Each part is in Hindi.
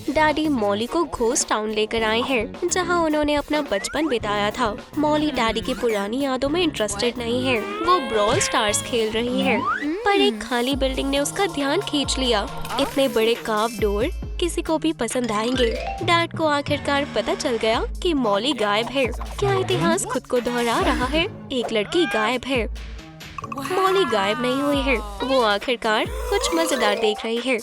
डैडी मॉली को घोस्ट टाउन लेकर आए हैं, जहां उन्होंने अपना बचपन बिताया था। मॉली डैडी की पुरानी यादों में इंटरेस्टेड नहीं है। वो ब्रॉल स्टार्स खेल रही है, पर एक खाली बिल्डिंग ने उसका ध्यान खींच लिया। इतने बड़े कार्व डोर किसी को भी पसंद आएंगे। डैड को आखिरकार पता चल गया कि मॉली गायब है। क्या इतिहास खुद को दोहरा रहा है? एक लड़की गायब है। मॉली गायब नहीं हुई है। वो आखिरकार कुछ मजेदार देख रही है।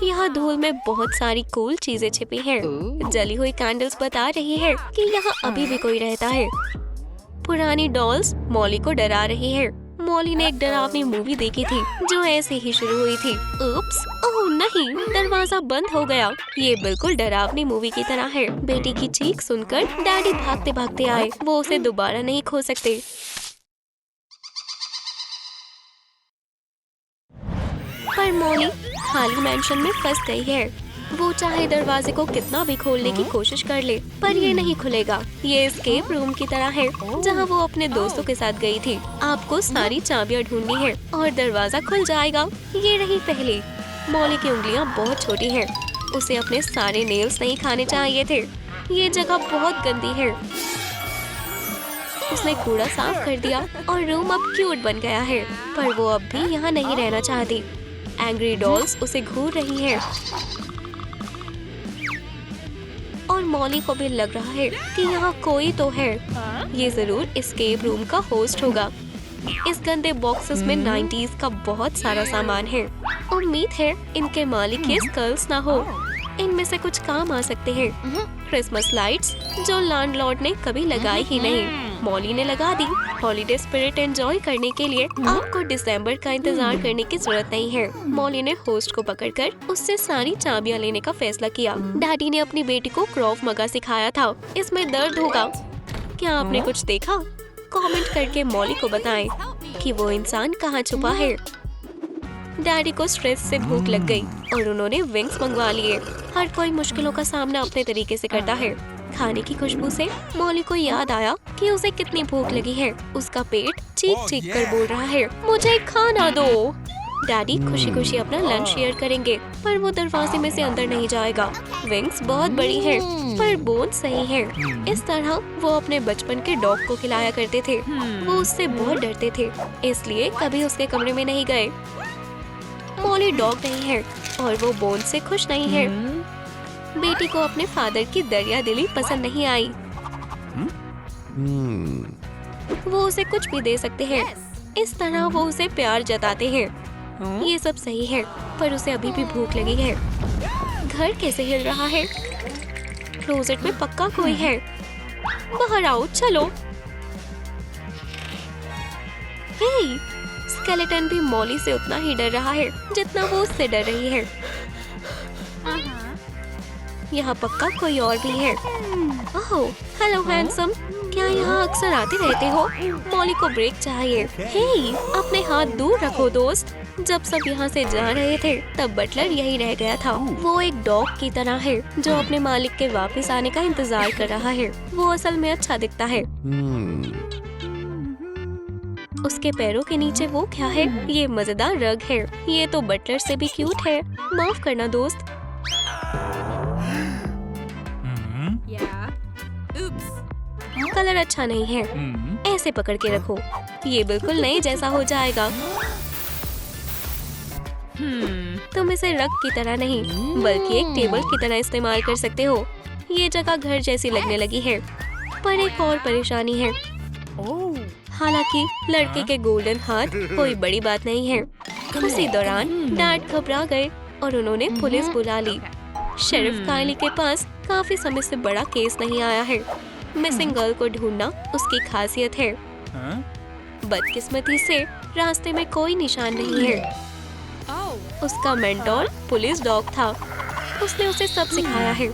यहाँ धूल में बहुत सारी कूल चीजें छिपी हैं। जली हुई कैंडल्स बता रही है कि यहाँ अभी भी कोई रहता है। पुरानी डॉल्स मॉली को डरा रही है। मॉली ने एक डरावनी मूवी देखी थी जो ऐसे ही शुरू हुई थी। उप्स, ओह नहीं, दरवाजा बंद हो गया। ये बिल्कुल डरावनी मूवी की तरह है। बेटी की चीख सुनकर डैडी भागते भागते आए। वो उसे दोबारा नहीं खो सकते। पर मॉली खाली मैंशन में फंस गई है। वो चाहे दरवाजे को कितना भी खोलने की कोशिश कर ले, पर ये नहीं खुलेगा। ये एस्केप रूम की तरह है जहाँ वो अपने दोस्तों के साथ गई थी। आपको सारी चाबियां ढूंढनी है और दरवाजा खुल जाएगा। ये रही पहली। मॉली की उंगलियां बहुत छोटी हैं। उसे अपने सारे नेल्स नहीं खाने चाहिए थे। ये जगह बहुत गंदी है। उसने कूड़ा साफ कर दिया और रूम अब क्यूट बन गया है, पर वो अब भी यहाँ नहीं रहना चाहती। एंग्री डॉल्स उसे घूर रही हैं। और मॉली को भी लग रहा है कि यहाँ कोई तो है। ये जरूर एस्केप रूम का होस्ट होगा। इस गंदे बॉक्सेस में 90s का बहुत सारा सामान है। उम्मीद है इनके मालिक ये स्कल्स ना हो। इनमें से कुछ काम आ सकते हैं। क्रिसमस लाइट्स जो लैंडलॉर्ड ने कभी लगाई ही नहीं, मॉली ने लगा दी। हॉलीडे स्पिरिट एंजॉय करने के लिए आपको दिसंबर का इंतजार करने की जरूरत नहीं है। मॉली ने होस्ट को पकड़कर उससे सारी चाबियां लेने का फैसला किया। डैडी ने अपनी बेटी को क्रॉफ मगा सिखाया था। इसमें दर्द होगा। क्या आपने कुछ देखा? कमेंट करके मॉली को बताएं कि वो इंसान कहाँ छुपा है। डैडी को स्ट्रेस से भूख लग गई और उन्होंने विंग्स मंगवा लिए। हर कोई मुश्किलों का सामना अपने तरीके से करता है। खाने की खुशबू से मॉली को याद आया कि उसे कितनी भूख लगी है। उसका पेट चीख चीख कर बोल रहा है, मुझे खाना दो। डैडी खुशी खुशी अपना लंच शेयर करेंगे, पर वो दरवाजे में से अंदर नहीं जाएगा। विंग्स बहुत बड़ी है, पर बोन सही है। इस तरह वो अपने बचपन के डॉग को खिलाया करते थे। वो उससे बहुत डरते थे, इसलिए कभी उसके कमरे में नहीं गए। मॉली डॉग नहीं है और वो बोन से खुश नहीं है। बेटी को अपने फादर की दरिया दिली पसंद नहीं आई। वो उसे कुछ भी दे सकते हैं। इस तरह वो उसे प्यार जताते हैं। ये सब सही है, पर उसे अभी भी भूख लगी है। घर कैसे हिल रहा है? क्लोजेट में पक्का कोई है। बाहर आओ, चलो। हे, स्केलेटन भी मॉली से उतना ही डर रहा है जितना वो उससे डर रही है। यहाँ पक्का कोई और भी है। ओह, हेलो हैंडसम, क्या यहाँ अक्सर आते रहते हो? मॉली को ब्रेक चाहिए। हे, अपने हाथ दूर रखो दोस्त। जब सब यहाँ से जा रहे थे तब बटलर यही रह गया था। वो एक डॉग की तरह है जो अपने मालिक के वापस आने का इंतजार कर रहा है। वो असल में अच्छा दिखता है। उसके पैरों के नीचे वो क्या है? ये मजेदार रग है। ये तो बटलर से भी क्यूट है। माफ करना दोस्त। कलर अच्छा नहीं है। ऐसे पकड़ के रखो, ये बिल्कुल नए जैसा हो जाएगा। तुम इसे रग की तरह नहीं बल्कि एक टेबल की तरह इस्तेमाल कर सकते हो। ये जगह घर जैसी लगने लगी है, पर एक और परेशानी है। हालांकि लड़के के गोल्डन हाथ कोई बड़ी बात नहीं है। उसी दौरान डैड घबरा गए और उन्होंने पुलिस बुला ली। शेरिफ कायली के पास काफी समय से बड़ा केस नहीं आया है। मिसिंग गर्ल को ढूंढना उसकी खासियत है। बदकिस्मती से रास्ते में कोई निशान नहीं है। उसका मेंटोर पुलिस डॉग था। उसने उसे सब सिखाया है।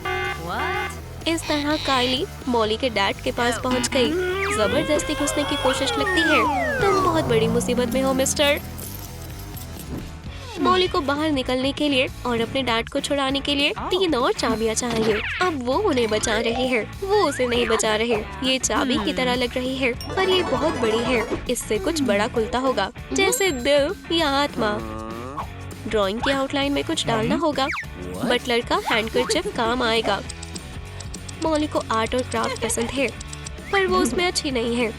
इस तरह कायली मॉली के डैड के पास पहुंच गई। जबरदस्ती घुसने की कोशिश लगती है। तुम बहुत बड़ी मुसीबत में हो मिस्टर। मॉली को बाहर निकलने के लिए और अपने डैड को छुड़ाने के लिए 3 और चाबियां चाहिए। अब वो उन्हें बचा रही है, वो उसे नहीं बचा रहे। ये चाबी की तरह लग रही है, पर ये बहुत बड़ी है। इससे कुछ बड़ा खुलता होगा, जैसे दिल या आत्मा। ड्राइंग की आउटलाइन में कुछ डालना होगा। बटलर का हैंडकरचिप काम आएगा। मॉली को आर्ट और क्राफ्ट पसंद है, पर वो उसमें अच्छी नहीं है।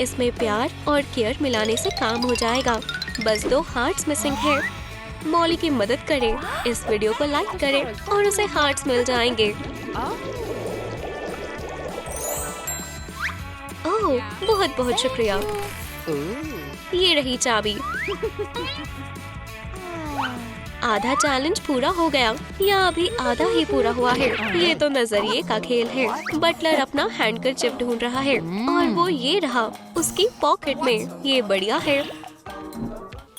इसमें प्यार और केयर मिलाने से काम हो जाएगा। बस 2 हार्ट्स मिसिंग है। मॉली की मदद करें, इस वीडियो को लाइक करें और उसे हार्ट्स मिल जाएंगे। ओह, बहुत बहुत शुक्रिया। ये रही चाबी। आधा चैलेंज पूरा हो गया, या अभी आधा ही पूरा हुआ है। ये तो नजरिए का खेल है। बटलर अपना हैंडकरचिप ढूंढ रहा है और वो ये रहा उसकी पॉकेट में। ये बढ़िया है।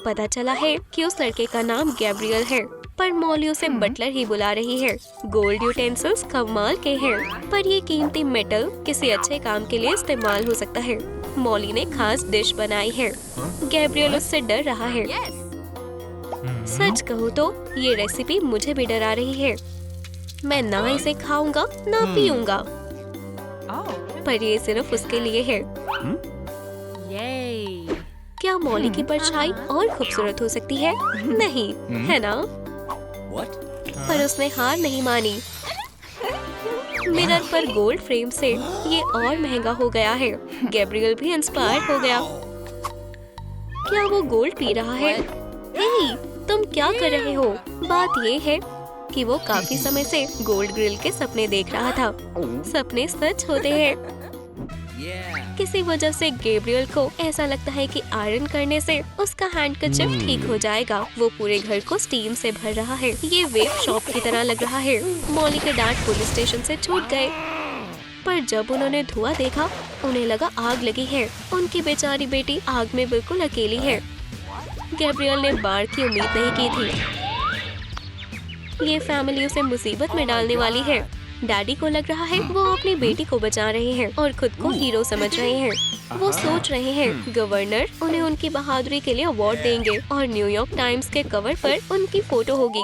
पता चला है कि उस लड़के का नाम गैब्रियल है, पर मॉली उसे बटलर ही बुला रही है। गोल्ड यूटेंसिल्स कमाल के हैं, पर ये कीमती मेटल किसी अच्छे काम के लिए इस्तेमाल हो सकता है। मॉली ने खास डिश बनाई है। गैब्रियल उससे डर रहा है। सच कहूँ तो ये रेसिपी मुझे भी डरा रही है। मैं ना इसे खाऊंगा ना पीऊंगा, पर ये सिर्फ उसके लिए है। क्या मॉली की परछाई और खूबसूरत हो सकती है? नहीं, है ना? पर उसने हार नहीं मानी। मिरर पर गोल्ड फ्रेम से ये और महंगा हो गया है। गैब्रियल भी इंस्पायर हो गया। क्या वो गोल्ड पी रहा है? हे, तुम क्या कर रहे हो? बात ये है कि वो काफी समय से गोल्ड ग्रिल के सपने देख रहा था। सपने सच होते हैं। किसी वजह से गैब्रियल को ऐसा लगता है कि आयरन करने से उसका हैंडकरचिप ठीक हो जाएगा। वो पूरे घर को स्टीम से भर रहा है। ये वेब शॉप की तरह लग रहा है। मॉली के डैड पुलिस स्टेशन से छूट गए, पर जब उन्होंने धुआं देखा उन्हें लगा आग लगी है। उनकी बेचारी बेटी आग में बिल्कुल अकेली है। गैब्रियल ने बाढ़ की उम्मीद नहीं की थी। ये फैमिली उसे मुसीबत में डालने वाली है। डैडी को लग रहा है वो अपनी बेटी को बचा रहे हैं और खुद को हीरो समझ रहे हैं। वो सोच रहे हैं गवर्नर उन्हें उनकी बहादुरी के लिए अवार्ड देंगे और न्यूयॉर्क टाइम्स के कवर पर उनकी फोटो होगी।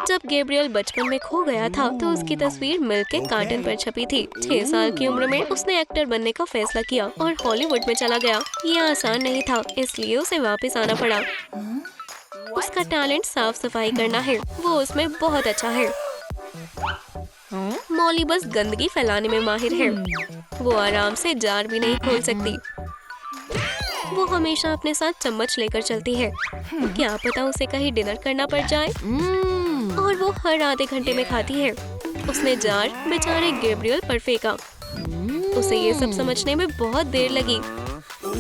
जब गैब्रियल बचपन में खो गया था तो उसकी तस्वीर मिल्क के कार्टन पर छपी थी। 6 साल की उम्र में उसने एक्टर बनने का फैसला किया और हॉलीवुड में चला गया। ये आसान नहीं था, इसलिए उसे वापस आना पड़ा। उसका टैलेंट साफ सफाई करना है। वो उसमें बहुत अच्छा है। मॉली बस गंदगी फैलाने में माहिर है। वो आराम से जार भी नहीं खोल सकती। वो हमेशा अपने साथ चम्मच लेकर चलती है। क्या पता उसे कहीं डिनर करना पड़ जाए। और वो हर आधे घंटे में खाती है। उसने जार बेचारे गैब्रियल पर फेंका। उसे ये सब समझने में बहुत देर लगी।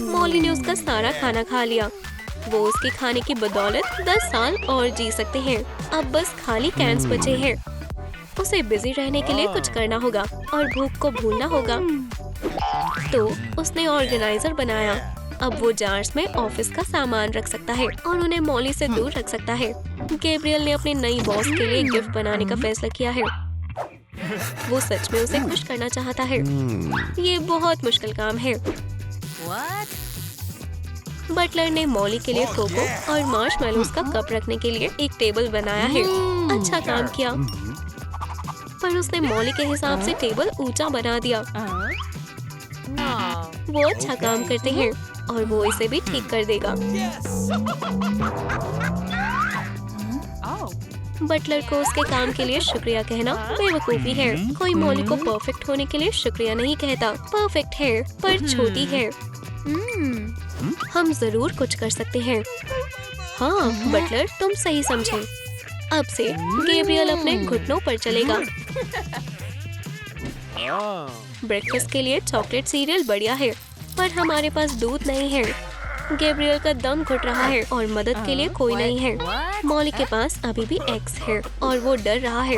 मॉली ने उसका सारा खाना खा लिया। वो उसके खाने की बदौलत 10 साल और जी सकते हैं। अब बस खाली कैंस बचे हैं। उसे बिजी रहने के लिए कुछ करना होगा और भूख को भूलना होगा। तो उसने ऑर्गेनाइजर बनाया। अब वो जार्स में ऑफिस का सामान रख सकता है और उन्हें मॉली से दूर रख सकता है। गैब्रियल ने अपनी नई बॉस के लिए गिफ्ट बनाने का फैसला किया है। वो सच में उसे खुश करना चाहता है। ये बहुत मुश्किल काम है। बटलर ने मॉली के लिए कोको और मार्शमैलोज का कप रखने के लिए एक टेबल बनाया है। अच्छा काम किया, पर उसने मॉली के हिसाब से टेबल ऊंचा बना दिया। वो अच्छा काम करते हैं और वो इसे भी ठीक कर देगा। बटलर को उसके काम के लिए शुक्रिया कहना बेवकूफी है। कोई मॉली को परफेक्ट होने के लिए शुक्रिया नहीं कहता। परफेक्ट है पर छोटी है। हम जरूर कुछ कर सकते हैं। हाँ बटलर, तुम सही समझे। अब से गैब्रियल अपने घुटनों पर चलेगा। ब्रेकफास्ट के लिए चॉकलेट सीरियल बढ़िया है, पर हमारे पास दूध नहीं है। गैब्रियल का दम घुट रहा है और मदद के लिए कोई नहीं है। मॉली के पास अभी भी एक्स है और वो डर रहा है,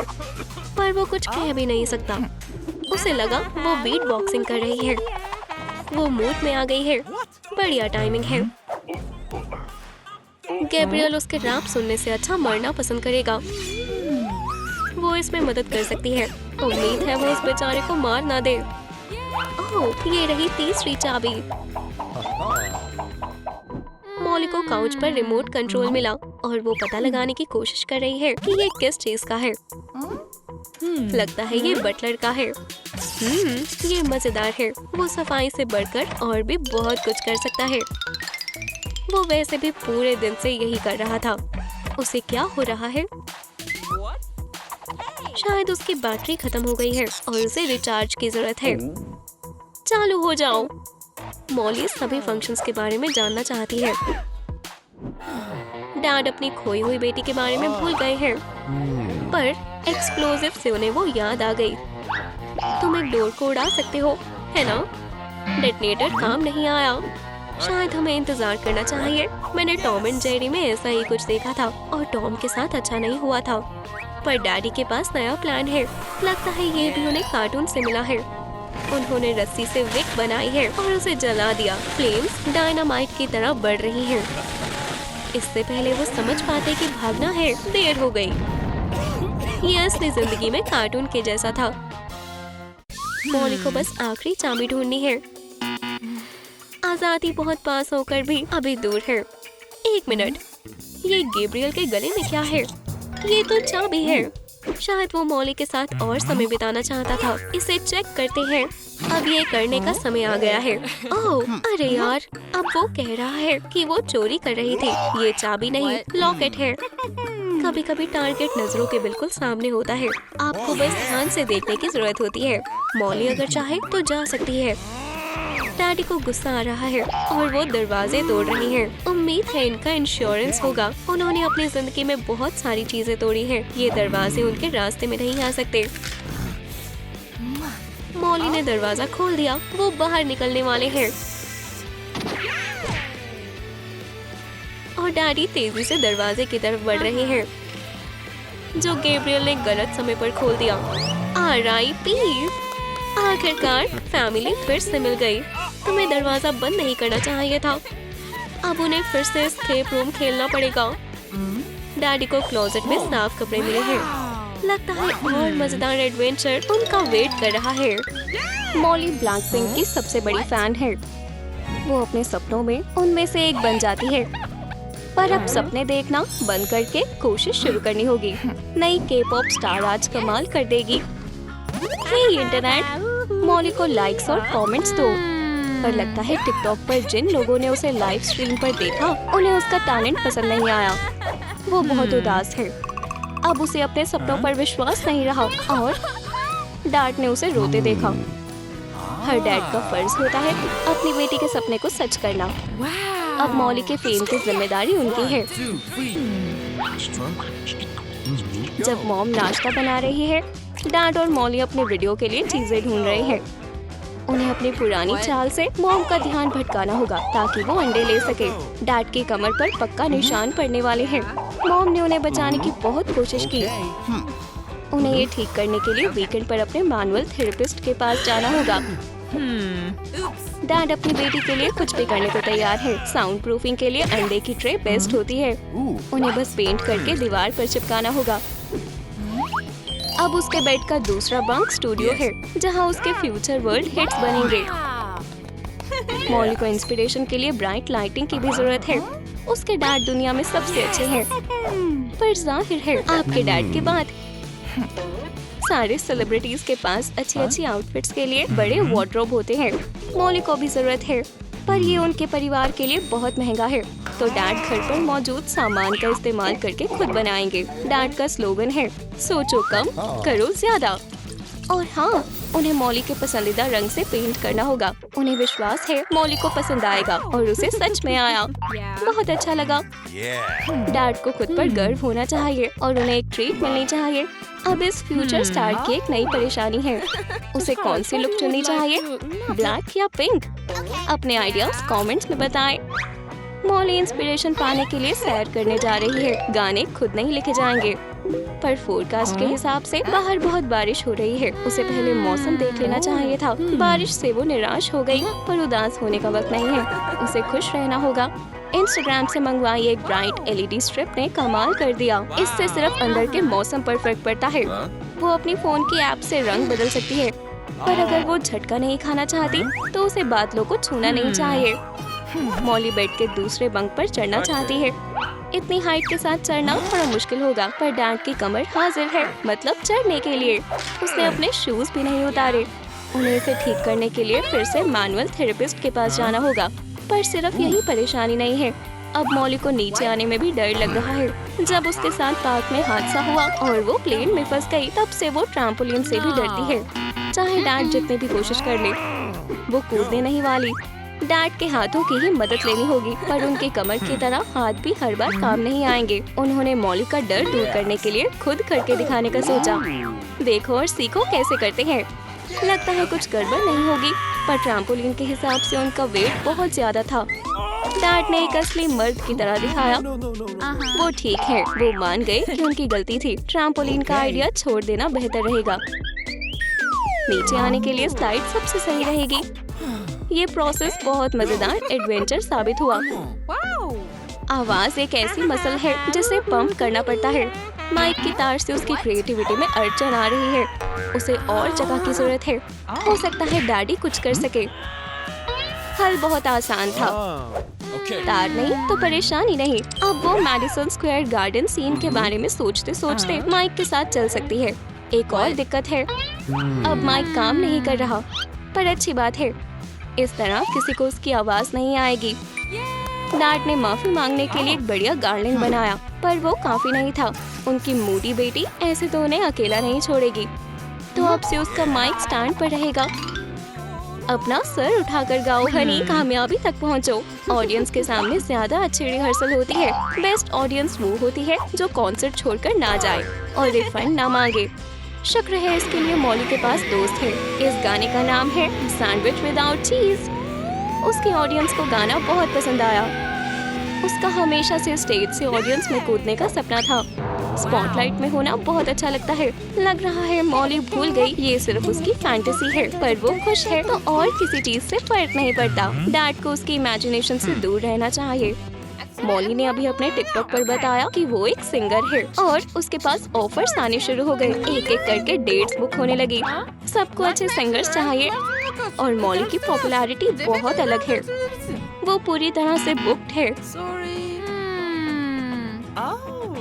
पर वो कुछ कह भी नहीं सकता। उसे लगा वो बीट बॉक्सिंग कर रही है। वो मूड में आ गई है। बढ़िया टाइमिंग है। गैब्रियल उसके रैप सुनने से अच्छा मरना पसंद करेगा। वो इसमें मदद कर सकती है। उम्मीद है वो उस बेचारे को मार ना दे। ओह, ये रही तीसरी चाबी। मॉली को काउच पर रिमोट कंट्रोल मिला और वो पता लगाने की कोशिश कर रही है कि ये किस चीज का है। लगता है ये बटलर का है। ये मजेदार है। वो सफाई से बढ़कर और भी बहुत कुछ कर सकता है। वो वैसे भी पूरे दिन से यही कर रहा था। उसे क्या हो रहा है? शायद उसकी बैटरी खत्म हो गई है और उसे रिचार्ज की जरूरत है। चालू हो जाओ। मॉली सभी फंक्शंस के बारे में जानना चाहती है। डैड अपनी खोई हुई बेटी के बारे में भूल गए हैं, पर एक्सप्लोजिव से उन्हें वो याद आ गई। तुम एक डोर को उड़ा सकते हो, है ना? डेटोनेटर काम नहीं आया। शायद हमें इंतजार करना चाहिए। मैंने टॉम एंड जेरी में ऐसा ही कुछ देखा था और टॉम के साथ अच्छा नहीं हुआ था। पर डैडी के पास नया प्लान है। लगता है ये भी उन्हें कार्टून से मिला है। उन्होंने रस्सी से विक बनाई है और उसे जला दिया। फ्लेम्स डायनामाइट की तरह बढ़ रही हैं। इससे पहले वो समझ पाते कि भागना है, देर हो गई। ये असली जिंदगी में कार्टून के जैसा था। मॉली को बस आखिरी चाबी ढूंढनी है। आजादी बहुत पास होकर भी अभी दूर है। 1 मिनट, ये गैब्रियल के गले में क्या है? ये तो चाबी है। शायद वो मॉली के साथ और समय बिताना चाहता था। इसे चेक करते हैं। अब ये करने का समय आ गया है। ओह, अरे यार, अब वो कह रहा है कि वो चोरी कर रही थी। ये चाबी नहीं, लॉकेट है। कभी कभी टारगेट नजरों के बिल्कुल सामने होता है। आपको बस ध्यान से देखने की जरूरत होती है। मॉली अगर चाहे तो जा सकती है। डैडी को गुस्सा आ रहा है और वो दरवाजे तोड़ रही हैं। उम्मीद है इनका इंश्योरेंस होगा। उन्होंने अपनी जिंदगी में बहुत सारी चीजें तोड़ी हैं। ये दरवाजे उनके रास्ते में नहीं आ सकते। मॉली ने दरवाजा खोल दिया। वो बाहर निकलने वाले हैं और डैडी तेजी से दरवाजे की तरफ बढ़ रहे हैं, जो गैब्रियल ने गलत समय पर खोल दिया। R.I.P. आखिरकार फैमिली फिर से मिल गई। तुम्हें दरवाजा बंद नहीं करना चाहिए था। अब उन्हें फिर से एस्केप रूम खेलना पड़ेगा। डैडी को क्लोजेट में साफ कपड़े मिले हैं। लगता है और मजेदार एडवेंचर उनका वेट कर रहा है। मॉली ब्लैकपिंक की सबसे बड़ी फैन है। वो अपने सपनों में उनमें से एक बन जाती है, पर अब सपने देखना बंद करके कोशिश शुरू करनी होगी। नई के-पॉप स्टार आज कमाल कर देगी। हे इंटरनेट, मॉली को लाइक्स और कमेंट्स दो। पर लगता है टिकटॉक पर जिन लोगों ने उसे लाइव स्ट्रीम पर देखा, उन्हें उसका टैलेंट पसंद नहीं आया। वो बहुत उदास है। अब उसे अपने सपनों पर विश्वास नहीं रहा और डैड ने उसे रोते देखा। हर डैड का फर्ज होता है अपनी बेटी के सपने को सच करना। अब मॉली के फेम की जिम्मेदारी उनकी है। जब मॉम नाश्ता बना रही है, डैड और मॉली अपने वीडियो के लिए चीजें ढूंढ रहे हैं। उन्हें अपनी पुरानी चाल से मॉम का ध्यान भटकाना होगा ताकि वो अंडे ले सके। डैड की कमर पर पक्का निशान पड़ने वाले हैं। मॉम ने उन्हें बचाने की बहुत कोशिश की। उन्हें ये ठीक करने के लिए वीकेंड पर अपने मैनुअल थेरेपिस्ट के पास जाना होगा। डैड अपनी बेटी के लिए कुछ भी करने को तैयार है। साउंड प्रूफिंग के लिए अंडे की ट्रे बेस्ट होती है। उन्हें बस पेंट करके दीवार पर चिपकाना होगा। अब उसके बेड का दूसरा बंक स्टूडियो है, जहां उसके फ्यूचर वर्ल्ड हिट्स बनेंगे। मॉली को इंस्पिरेशन के लिए ब्राइट लाइटिंग की भी जरूरत है। उसके डैड दुनिया में सबसे अच्छे हैं, पर जाहिर है आपके डैड के बाद सारे सेलिब्रिटीज के पास अच्छी आउटफिट्स के लिए बड़े वार्डरोब होते हैं। मॉली को भी जरूरत है, पर ये उनके परिवार के लिए बहुत महंगा है, तो डैड घर पर मौजूद सामान का इस्तेमाल करके खुद बनाएंगे। डैड का स्लोगन है, सोचो कम करो ज्यादा। और हाँ, उन्हें मॉली के पसंदीदा रंग से पेंट करना होगा। उन्हें विश्वास है मॉली को पसंद आएगा और उसे सच में आया। बहुत अच्छा लगा। डैड को खुद पर गर्व होना चाहिए और उन्हें एक ट्रीट मिलनी चाहिए। अब इस फ्यूचर स्टार की एक नई परेशानी है। उसे कौन सी लुक चुननी चाहिए, ब्लैक या पिंक? अपने आइडियाज कमेंट्स में बताएं। मॉली इंस्पिरेशन पाने के लिए सैर करने जा रही है। गाने खुद नहीं लिखे जाएंगे, पर फोरकास्ट के हिसाब से बाहर बहुत बारिश हो रही है। उसे पहले मौसम देख लेना चाहिए था। बारिश से वो निराश हो गई, पर उदास होने का वक्त नहीं है। उसे खुश रहना होगा। इंस्टाग्राम से मंगवाई एक ब्राइट LED स्ट्रिप ने कमाल कर दिया। इससे सिर्फ अंदर के मौसम पर फर्क पड़ता है। वो अपनी फोन की ऐप से रंग बदल सकती है, पर अगर वो झटका नहीं खाना चाहती तो उसे बादलों को छूना नहीं चाहिए। मॉली बेड के दूसरे बंक पर चढ़ना चाहती है। इतनी हाइट के साथ चढ़ना थोड़ा मुश्किल होगा, पर डैड की कमर हाजिर है, मतलब चढ़ने के लिए। उसने अपने शूज भी नहीं उतारे। उन्हें इसे ठीक करने के लिए फिर से मैनुअल थेरेपिस्ट के पास जाना होगा, पर सिर्फ यही परेशानी नहीं है। अब मॉली को नीचे आने में भी डर लग रहा है। जब उसके साथ पार्क में हादसा हुआ और वो प्लेन में फंस गई, तब से वो ट्रैम्पोलिन से भी डरती है। चाहे डैड जितनी भी कोशिश कर ले, वो कूदने नहीं वाली। डैड के हाथों की ही मदद लेनी होगी, पर उनके कमर की तरह हाथ भी हर बार काम नहीं आएंगे। उन्होंने मॉली का डर दूर करने के लिए खुद करके दिखाने का सोचा। देखो और सीखो कैसे करते हैं। लगता है कुछ गड़बड़ नहीं होगी, पर ट्रैम्पोलिन के हिसाब से उनका वेट बहुत ज्यादा था। डैड ने एक असली मर्द की तरह दिखाया। वो ठीक है, वो मान गए कि उनकी गलती थी। ट्रैम्पोलिन का आइडिया छोड़ देना बेहतर रहेगा। नीचे आने के लिए स्लाइड सबसे सही रहेगी। ये प्रोसेस बहुत मजेदार एडवेंचर साबित हुआ। आवाज एक ऐसी मसल है जिसे पंप करना पड़ता है। माइक की तार से उसकी क्रिएटिविटी में अड़चन आ रही है। उसे और जगह की जरूरत है। हो सकता है डैडी कुछ कर सके। हल बहुत आसान था। तार नहीं तो परेशानी नहीं। अब वो मैडिसन स्क्वायर गार्डन सीन के बारे में सोचते सोचते माइक के साथ चल सकती है। एक और दिक्कत है, अब माइक काम नहीं कर रहा, पर अच्छी बात है। इस तरह किसी को उसकी आवाज नहीं आएगी। डैड ने माफी मांगने के लिए एक बढ़िया गार्डन बनाया, पर वो काफी नहीं था। उनकी मूडी बेटी ऐसे तो उन्हें अकेला नहीं छोड़ेगी, तो अब से उसका माइक स्टैंड पर रहेगा। अपना सर उठाकर गाओ हनी, कामयाबी तक पहुंचो। ऑडियंस के सामने ज्यादा अच्छी रिहर्सल होती है। बेस्ट ऑडियंस वो होती है जो कॉन्सर्ट छोड़कर ना जाए और रिफंड ना मांगे। शुक्र है इसके लिए मॉली के पास दोस्त है। इस गाने का नाम है सैंडविच विदाउट चीज। उसके ऑडियंस को गाना बहुत पसंद आया। उसका हमेशा से स्टेज से ऑडियंस में कूदने का सपना था। स्पॉटलाइट में होना बहुत अच्छा लगता है। लग रहा है मॉली भूल गई ये सिर्फ उसकी फैंटेसी है, पर वो खुश है तो और किसी चीज से फर्क नहीं पड़ता। डैड को उसकी इमेजिनेशन से दूर रहना चाहिए। मॉली ने अभी अपने टिकटॉक पर बताया कि वो एक सिंगर है और उसके पास ऑफर्स आने शुरू हो गए। एक एक करके डेट्स बुक होने लगी। सबको अच्छे सिंगर्स चाहिए और मॉली की पॉपुलैरिटी बहुत अलग है। वो पूरी तरह से बुक्ड है।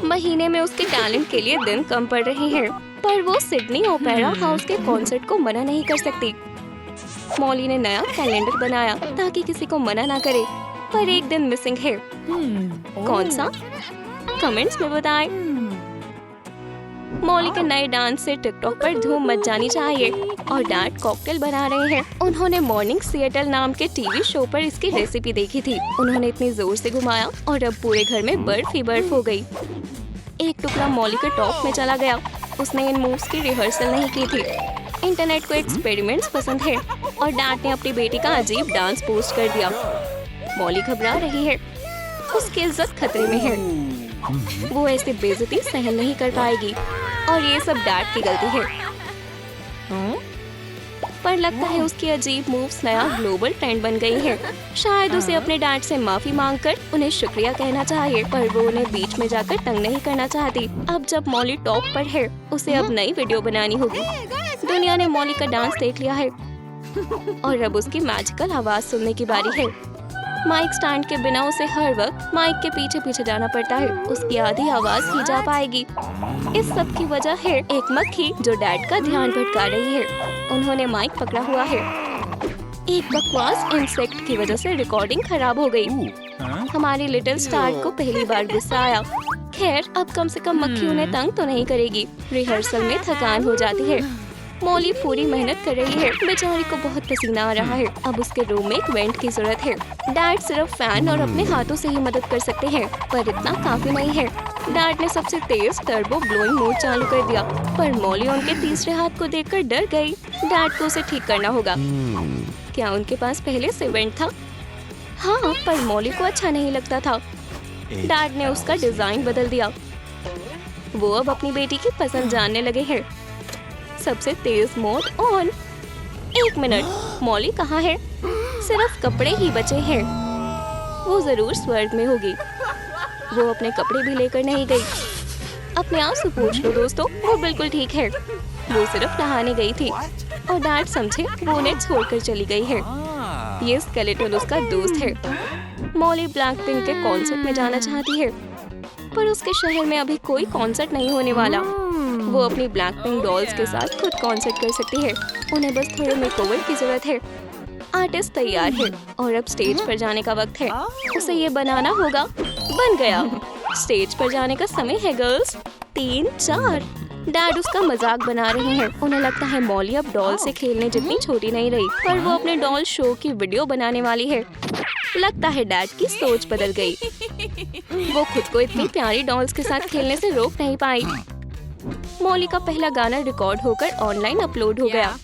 महीने में उसके टैलेंट के लिए दिन कम पड़ रहे हैं, पर वो सिडनी ओपेरा हाउस के कॉन्सर्ट को मना नहीं कर सकती। मॉली ने नया कैलेंडर बनाया ताकि किसी को मना ना करे, पर एक दिन मिसिंग है। कौन सा? कमेंट्स में बताएं। मॉली के नए डांस से टिकटॉक पर धूम मच जानी चाहिए और डैड कॉकटेल बना रहे हैं। उन्होंने मॉर्निंग सिएटल नाम के टीवी शो पर इसकी रेसिपी देखी थी। उन्होंने इतनी जोर से घुमाया और अब पूरे घर में बर्फ ही बर्फ हो गई। एक टुकड़ा मॉली के टॉप में चला गया। उसने इन मूव्स की रिहर्सल नहीं की थी। इंटरनेट को एक्सपेरिमेंट्स पसंद है और डैड ने अपनी बेटी का अजीब डांस पोस्ट कर दिया। मॉली घबरा रही है। उसकी इज्जत खतरे में है। वो ऐसी बेइज्जती सहन नहीं कर पाएगी और ये सब डैड की गलती है। पर लगता है उसकी अजीब मूव्स नया ग्लोबल ट्रेंड बन गई है। शायद उसे अपने डैड से माफी मांगकर उन्हें शुक्रिया कहना चाहिए, पर वो उन्हें बीच में जाकर तंग नहीं करना चाहती। अब जब मॉली टॉप पर है, उसे अब नई वीडियो बनानी होगी। दुनिया ने मॉली का डांस देख लिया है और अब उसकी मैजिकल आवाज सुनने की बारी है। माइक स्टैंड के बिना उसे हर वक्त माइक के पीछे पीछे जाना पड़ता है। उसकी आधी आवाज ही जा पाएगी। इस सब की वजह है एक मक्खी जो डैड का ध्यान भटका रही है। उन्होंने माइक पकड़ा हुआ है। एक बकवास इंसेक्ट की वजह से रिकॉर्डिंग खराब हो गई। हमारे लिटिल स्टार को पहली बार गुस्सा आया। खैर, अब कम से कम मक्खी उन्हें तंग तो नहीं करेगी। रिहर्सल में थकान हो जाती है। मॉली पूरी मेहनत कर रही है। बेचारी को बहुत पसीना आ रहा है। अब उसके रूम में एक वेंट की जरूरत है। डैड सिर्फ फैन और अपने हाथों से ही मदद कर सकते हैं, पर इतना काफी नहीं है। डैड ने सबसे तेज टर्बो ब्लोइंग मोड चालू कर दिया, पर मॉली उनके तीसरे हाथ को देखकर डर गई। डैड को उसे ठीक करना होगा। क्या उनके पास पहले से वेंट था? हाँ, पर मॉली को अच्छा नहीं लगता था। डैड ने उसका डिजाइन बदल दिया। वो अब अपनी बेटी की पसंद जानने लगे हैं। सबसे तेज मोड ऑन। 1 मिनट, मॉली कहाँ है? सिर्फ कपड़े ही बचे हैं। वो जरूर स्वर्ग में होगी। वो अपने कपड़े भी लेकर नहीं गई। अपने आप से पूछ लो दोस्तों, वो बिल्कुल ठीक है। वो सिर्फ नहाने गई थी और डैड समझे वो उन्हें छोड़कर चली गई है। ये स्केलेटन उसका दोस्त है। मॉली ब्लैकपिंक के कॉन्सर्ट में जाना चाहती है, पर उसके शहर में अभी कोई कॉन्सर्ट नहीं होने वाला। वो अपनी ब्लैकपिंक डॉल्स के साथ खुद कॉन्सर्ट कर सकती है। उन्हें बस थोड़े मेकओवर की जरूरत है। आर्टिस्ट तैयार है और अब स्टेज पर जाने का वक्त है। उसे ये बनाना होगा। बन गया। स्टेज पर जाने का समय है गर्ल्स। 3, 4। डैड उसका मजाक बना रहे हैं। उन्हें लगता है मॉली अब डॉल से खेलने जितनी छोटी नहीं रही, पर वो अपने डॉल शो की वीडियो बनाने वाली है। लगता है डैड की सोच बदल गई। वो खुद को इतनी प्यारी डॉल्स के साथ खेलने से रोक नहीं पाई। मॉली का पहला गाना रिकॉर्ड होकर ऑनलाइन अपलोड हो गया।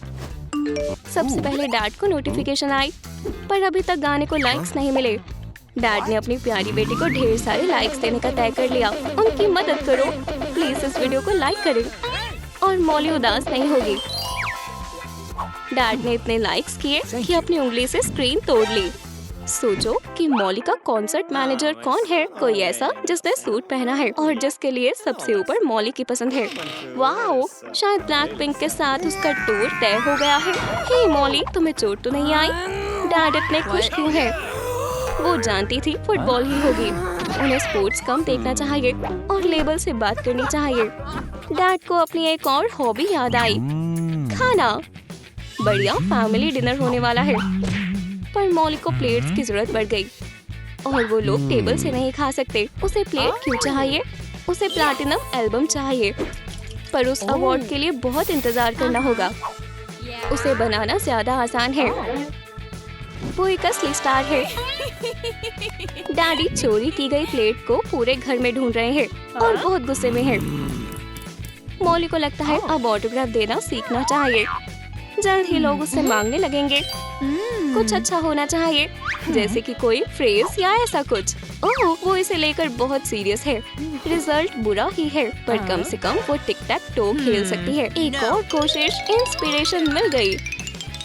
सबसे पहले डैड को नोटिफिकेशन आई, पर अभी तक गाने को लाइक्स नहीं मिले। डैड ने अपनी प्यारी बेटी को ढेर सारे लाइक्स देने का तय कर लिया। उनकी मदद करो, प्लीज इस वीडियो को लाइक करें और मॉली उदास नहीं होगी। डैड ने इतने लाइक्स किए कि अपनी उंगली से स्क्रीन तोड़ ली। सोचो कि मॉली का कॉन्सर्ट मैनेजर कौन है? कोई ऐसा जिसने सूट पहना है और जिसके लिए सबसे ऊपर मॉली की पसंद है। वाओ, शायद ब्लैक पिंक के साथ उसका टूर तय हो गया है। हे मॉली, तुम्हें चोट तो नहीं आई? डैड इतने खुश क्यों है? वो जानती थी फुटबॉल ही होगी। उन्हें स्पोर्ट्स कम देखना चाहिए और लेबल से बात करनी चाहिए। डैड को अपनी एक और हॉबी याद आई, खाना। बढ़िया फैमिली डिनर होने वाला है, पर मॉली को प्लेट्स की जरूरत पड़ गई और वो लोग टेबल से नहीं खा सकते। उसे प्लेट क्यों चाहिए? उसे प्लैटिनम एल्बम चाहिए, पर उस अवार्ड के लिए बहुत इंतजार करना होगा। उसे बनाना ज्यादा आसान है। वो एक असली स्टार है। डैडी चोरी की गई प्लेट को पूरे घर में ढूंढ रहे हैं और बहुत गुस्से में है। मॉली को लगता है अब ऑटोग्राफ देना सीखना चाहिए। जल्द ही लोग उससे मांगने लगेंगे। कुछ अच्छा होना चाहिए, जैसे कि कोई फ्रेज या ऐसा कुछ। ओह, वो इसे लेकर बहुत सीरियस है। रिजल्ट बुरा ही है, पर कम से कम वो टिक टैक टो खेल सकती है। एक और कोशिश। इंस्पिरेशन मिल गई।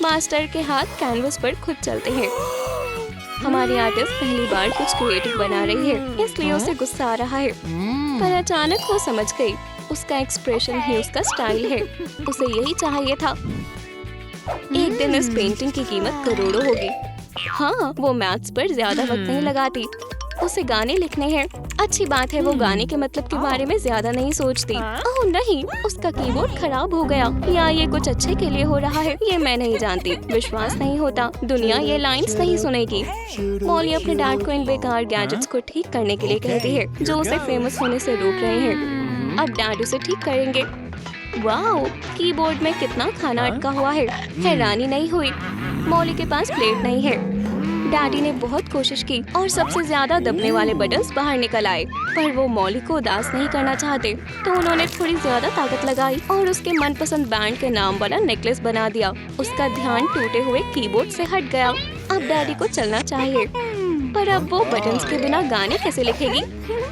मास्टर के हाथ कैनवस पर खुद चलते हैं। हमारी आर्टिस्ट पहली बार कुछ क्रिएटिव बना रही है, इसलिए उसे गुस्सा आ रहा है। पर अचानक वो समझ गई, उसका एक्सप्रेशन ही उसका स्टाइल है। उसे यही चाहिए था। एक दिन इस पेंटिंग की कीमत करोड़ों होगी। हाँ, वो मैथ्स पर ज्यादा वक्त नहीं लगाती। उसे गाने लिखने हैं। अच्छी बात है, वो गाने के मतलब के बारे में ज्यादा नहीं सोचती। ओह नहीं, उसका कीबोर्ड खराब हो गया, या ये कुछ अच्छे के लिए हो रहा है, ये मैं नहीं जानती। विश्वास नहीं होता, दुनिया ये लाइंस नहीं सुनेगी। मॉली अपने डैड को इन बेकार गैजेट्स को ठीक करने के लिए कहती है, जो उसे फेमस होने से रोक रहे हैं। अब डैड उसे ठीक करेंगे। वाओ, कीबोर्ड में कितना खाना अटका हुआ है। हैरानी नहीं हुई, मॉली के पास प्लेट नहीं है। डैडी ने बहुत कोशिश की और सबसे ज्यादा दबने वाले बटन्स बाहर निकल आए, पर वो मॉली को उदास नहीं करना चाहते, तो उन्होंने थोड़ी ज्यादा ताकत लगाई और उसके मनपसंद बैंड के नाम वाला नेकलेस बना दिया। उसका ध्यान टूटे हुए कीबोर्ड से हट गया। अब डैडी को चलना चाहिए, पर अब वो बटन्स के बिना गाने कैसे लिखेगी?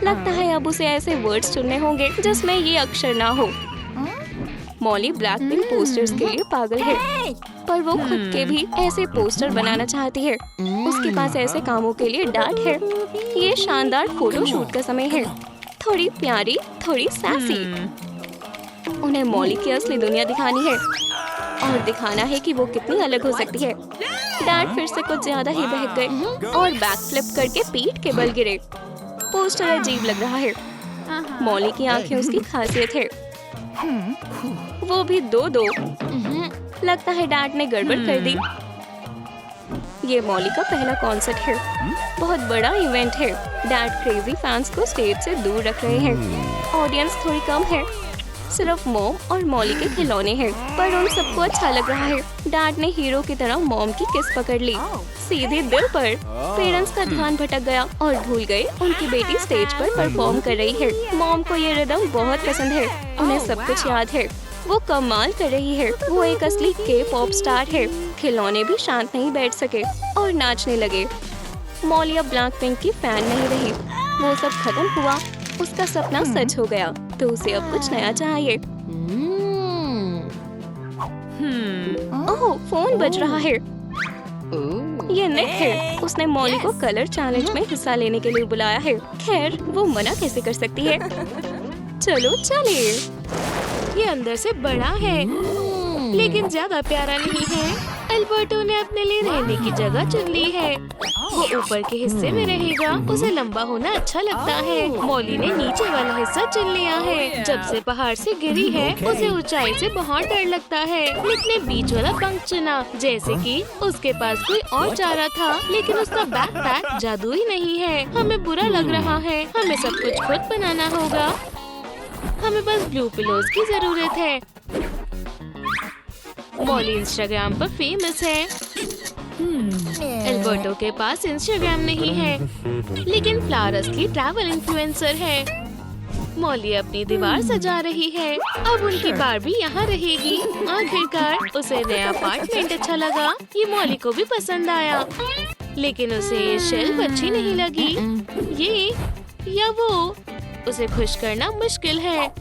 लगता है अब उसे ऐसे वर्ड्स चुनने होंगे जिसमें ये अक्षर ना हो। मॉली ब्लैक पिंक पोस्टर्स के लिए पागल है, पर वो खुद के भी ऐसे पोस्टर बनाना चाहती है। उसके पास ऐसे कामों के लिए डैड है। ये शानदार फोटोशूट का समय है। थोड़ी प्यारी, थोड़ी सैसी। उन्हें मॉली की असली दुनिया दिखानी है और दिखाना है कि वो कितनी अलग हो सकती है। डैड फिर से कुछ ज्यादा ही बहक गए और बैक फ्लिप करके पीठ के बल गिरे। पोस्टर अजीब लग रहा है। मॉली की आंखें उसकी खासियत है, वो भी 2-2। लगता है डैड ने गड़बड़ कर दी। ये मॉली का पहला कॉन्सर्ट है, बहुत बड़ा इवेंट है। डैड क्रेजी फैंस को स्टेज से दूर रख रहे हैं। ऑडियंस थोड़ी कम है, सिर्फ मॉम और मॉली के खिलौने हैं, पर उन सबको अच्छा लग रहा है। डैड ने हीरो की तरह मॉम की किस पकड़ ली, सीधे दिल पर। पेरेंट्स का ध्यान भटक गया और भूल गए उनकी बेटी स्टेज पर परफॉर्म कर रही है। मॉम को ये रिदम बहुत पसंद है, उन्हें सब कुछ याद है। वो कमाल कर रही है। वो एक असली के-पॉप स्टार है। खिलौने भी शांत नहीं बैठ सके और नाचने लगे। मॉली अब ब्लैक पिंक की फैन नहीं रही। वो सब खत्म हुआ, उसका सपना सच हो गया, तो उसे अब कुछ नया चाहिए। ओह, फोन बज रहा है। ये निक है, उसने मॉली को कलर चैलेंज में हिस्सा लेने के लिए बुलाया है। खैर, वो मना कैसे कर सकती है? चलो चलिए। ये अंदर से बड़ा है, लेकिन ज्यादा प्यारा नहीं है। अल्बर्टो ने अपने लिए रहने की जगह चुन ली है। वो ऊपर के हिस्से में रहेगा। उसे लंबा होना अच्छा लगता है। मॉली ने नीचे वाला हिस्सा चुन लिया है। जब से पहाड़ से गिरी है उसे ऊंचाई से बहुत डर लगता है। निक ने बीच वाला बंक चुना, जैसे कि उसके पास कोई और चारा था, लेकिन उसका बैकपैक जादुई नहीं है। हमें बुरा लग रहा है। हमें सब कुछ खुद बनाना होगा। हमें बस ब्लू पिलोज की जरूरत है। मॉली इंस्टाग्राम पर फेमस है। एल्बर्टो के पास इंस्टाग्राम नहीं है, लेकिन फ्लावर असली ट्रैवल इन्फ्लुएंसर है। मॉली अपनी दीवार सजा रही है। अब उनकी बारबी यहाँ रहेगी। आखिरकार उसे नया अपार्टमेंट अच्छा लगा। ये मॉली को भी पसंद आया, लेकिन उसे ये शेल्फ अच्छी नहीं लगी। ये या वो, उसे खुश करना मुश्किल है।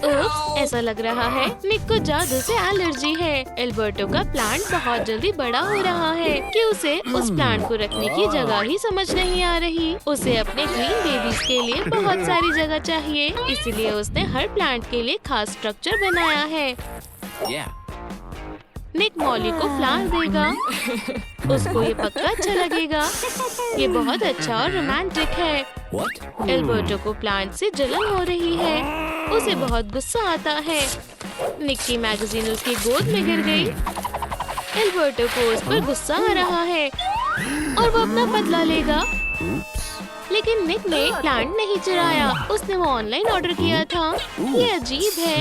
उप्स, ऐसा लग रहा है निक को जादू से एलर्जी है। एल्बर्टो का प्लांट बहुत जल्दी बड़ा हो रहा है कि उसे उस प्लांट को रखने की जगह ही समझ नहीं आ रही। उसे अपने ग्रीन बेबीज के लिए बहुत सारी जगह चाहिए, इसलिए उसने हर प्लांट के लिए खास स्ट्रक्चर बनाया है। निक मॉली को फ्लावर देगा। उसको ये पक्का अच्छा लगेगा। ये बहुत अच्छा और रोमांटिक है। एल्बर्टो को प्लांट से जलन हो रही है। उसे बहुत गुस्सा आता है। निक की मैगजीन उसकी गोद में गिर गई। एल्बर्टो को उस पर गुस्सा आ रहा है और वो अपना बदला लेगा। लेकिन निक ने प्लांट नहीं चुराया। उसने वो ऑनलाइन ऑर्डर किया था। ये अजीब है।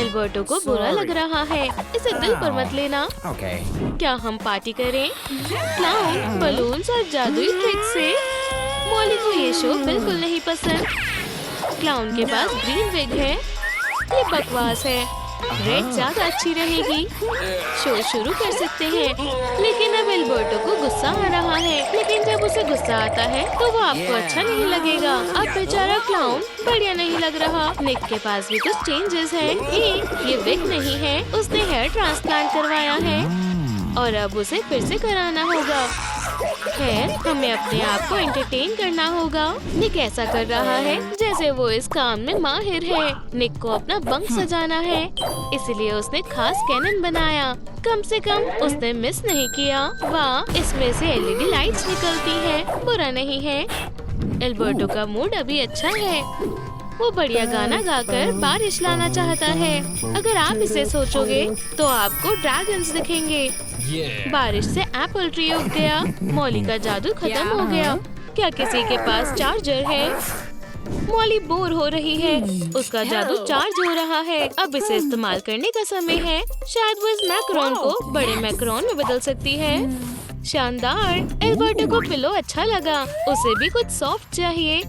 एल्बर्टो को बुरा लग रहा है। इसे दिल पर मत लेना। क्या हम पार्टी करें? क्लाउन, बलून्स और जादुई ट्रिक से? मॉली को ये शो बिल्कुल नहीं पसंद। क्लाउन के पास ग्रीन विग है। ये बकवास है। रेड ज्यादा अच्छी रहेगी। शो शुरू कर सकते हैं। लेकिन अब एल्बर्टो को गुस्सा आ रहा है। लेकिन जब उसे गुस्सा आता है तो वो आपको अच्छा नहीं लगेगा। अब बेचारा क्लाउन बढ़िया नहीं लग रहा। निक के पास भी कुछ चेंजेस हैं। ये विग नहीं है। उसने हेयर ट्रांसप्लांट करवाया है और अब उसे फिर से कराना होगा। खैर, हमें अपने आप को एंटरटेन करना होगा। निक ऐसा कर रहा है जैसे वो इस काम में माहिर है। निक को अपना बंक सजाना है, इसलिए उसने खास कैनन बनाया। कम से कम उसने मिस नहीं किया। वाह, इसमें से एलईडी लाइट्स निकलती हैं। बुरा नहीं है। एल्बर्टो का मूड अभी अच्छा है। वो बढ़िया गाना गाकर बारिश लाना चाहता है। अगर आप इसे सोचोगे तो आपको ड्रैगन्स दिखेंगे। बारिश से एप्पल ट्री उग गया। मॉली का जादू खत्म हो गया। क्या किसी के पास चार्जर है? मॉली बोर हो रही है। उसका जादू चार्ज हो रहा है। अब इसे इस्तेमाल करने का समय है। शायद वो इस मैक्रोन को बड़े मैक्रोन में बदल सकती है। शानदार। एल्बर्टो को पिलो अच्छा लगा। उसे भी कुछ सॉफ्ट चाहिए।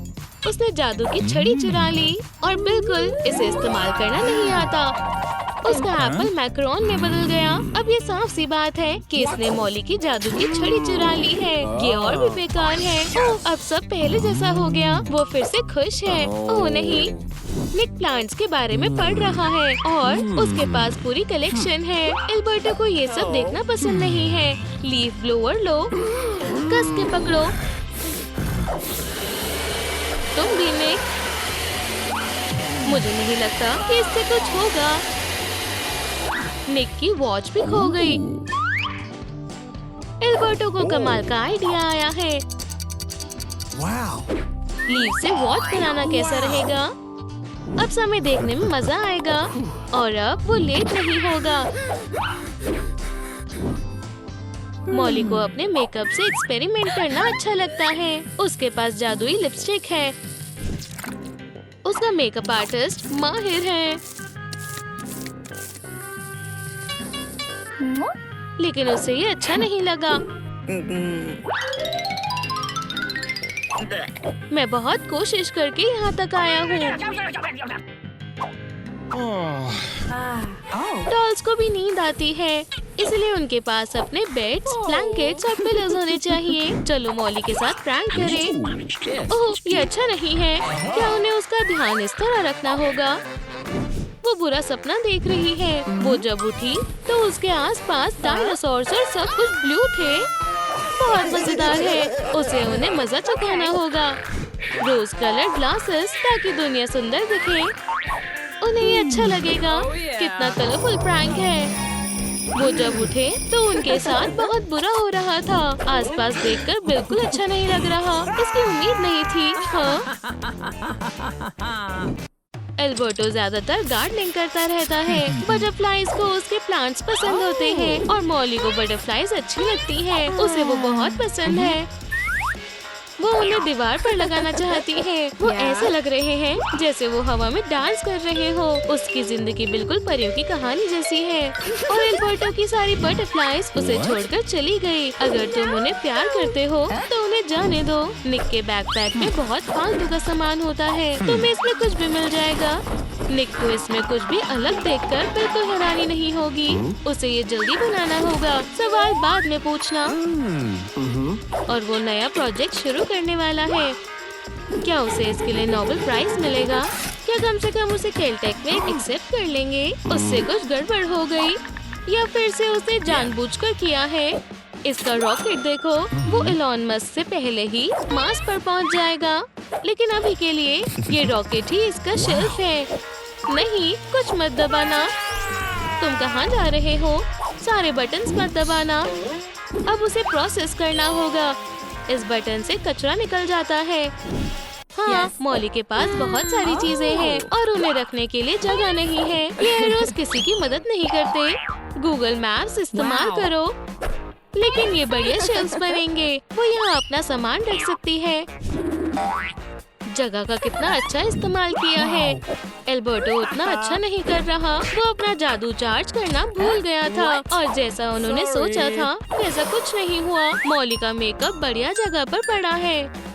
उसने जादू की छड़ी चुरा ली और बिल्कुल इसे इस्तेमाल करना नहीं आता। उसका एप्पल मैक्रोन में बदल गया। अब ये साफ सी बात है कि इसने मॉली की जादू की छड़ी चुरा ली है। ये और भी बेकार है। ओह, अब सब पहले जैसा हो गया। वो फिर से खुश है। ओह नहीं, निक प्लांट्स के बारे में पढ़ रहा है और उसके पास पूरी कलेक्शन है। एल्बर्टो को ये सब देखना पसंद नहीं है। लीफ ब्लोअर लो, कस के पकड़ो। तुम भी निक। मुझे नहीं लगता कि इससे कुछ होगा। निक की वॉच भी खो गई। एल्बर्टो को कमाल का आइडिया आया है। लीफ से वॉच बनाना कैसा रहेगा? अब समय देखने में मजा आएगा और अब वो लेट नहीं होगा। मॉली को अपने मेकअप से एक्सपेरिमेंट करना अच्छा लगता है। उसके पास जादुई लिपस्टिक है। उसका मेकअप आर्टिस्ट माहिर है, लेकिन उसे ये अच्छा नहीं लगा। मैं बहुत कोशिश करके यहाँ तक आया हूँ। डॉल्स को भी नींद आती है, इसलिए उनके पास अपने बेड्स, ब्लैंकेट्स और पिलोज होने चाहिए। चलो मॉली के साथ प्रैंक करें। ओह, ये अच्छा नहीं है। क्या उन्हें उसका ध्यान इस तरह रखना होगा? वो बुरा सपना देख रही है। वो जब उठी तो उसके आसपास डायनासोर्स और सब कुछ ब्लू थे। बहुत मजेदार है। उसे उन्हें मजा चखाना होगा। रोज कलर ग्लासेस ताकि दुनिया सुंदर दिखे। उन्हें ये अच्छा लगेगा। कितना कलरफुल प्रैंक है। वो जब उठे तो उनके साथ बहुत बुरा हो रहा था। आसपास देखकर बिल्कुल अच्छा नहीं लग रहा। इसकी उम्मीद नहीं थी। हाँ, एल्बर्टो ज्यादातर गार्डनिंग करता रहता है। बटरफ्लाईज को उसके प्लांट्स पसंद होते हैं और मॉली को बटरफ्लाईज अच्छी लगती है। उसे वो बहुत पसंद है। वो उन्हें दीवार पर लगाना चाहती है। वो ऐसे लग रहे हैं जैसे वो हवा में डांस कर रहे हो। उसकी जिंदगी बिल्कुल परियों की कहानी जैसी है। और एल्बर्टो की सारी बटरफ्लाईज उसे छोड़कर चली गई। अगर तुम उन्हें प्यार करते हो तो उन्हें जाने दो। निक के बैकपैक में बहुत फालतू का सामान होता है। तुम्हें इसमें कुछ भी मिल जाएगा। निक को इसमें कुछ भी अलग देखकर बिल्कुल हैरानी नहीं होगी। उसे ये जल्दी बनाना होगा। सवाल बाद में पूछना। और वो नया प्रोजेक्ट शुरू करने वाला है। क्या उसे इसके लिए नोबेल प्राइज मिलेगा? क्या कम से कम उसे कैलटेक में एक्सेप्ट कर लेंगे? उससे कुछ गड़बड़ हो गई या फिर से उसने जानबूझकर किया है? इसका रॉकेट देखो, वो एलॉन मस्क से पहले ही मार्स पर पहुंच जाएगा। लेकिन अभी के लिए ये रॉकेट ही इसका शेल्फ है। नहीं, कुछ मत दबाना। तुम कहाँ जा रहे हो? सारे बटन्स मत दबाना। अब उसे प्रोसेस करना होगा। इस बटन से कचरा निकल जाता है। हाँ, मॉली के पास बहुत सारी चीजें हैं और उन्हें रखने के लिए जगह नहीं है। ये रोज किसी की मदद नहीं करते। गूगल मैप्स इस्तेमाल करो। लेकिन ये बढ़िया शेल्फ्स बनेंगे। वो यहाँ अपना सामान रख सकती है। जगह का कितना अच्छा इस्तेमाल किया है। एल्बर्टो उतना अच्छा नहीं कर रहा। वो अपना जादू चार्ज करना भूल गया था और जैसा उन्होंने सोचा था वैसा कुछ नहीं हुआ। मॉली का मेकअप बढ़िया जगह पर पड़ा है।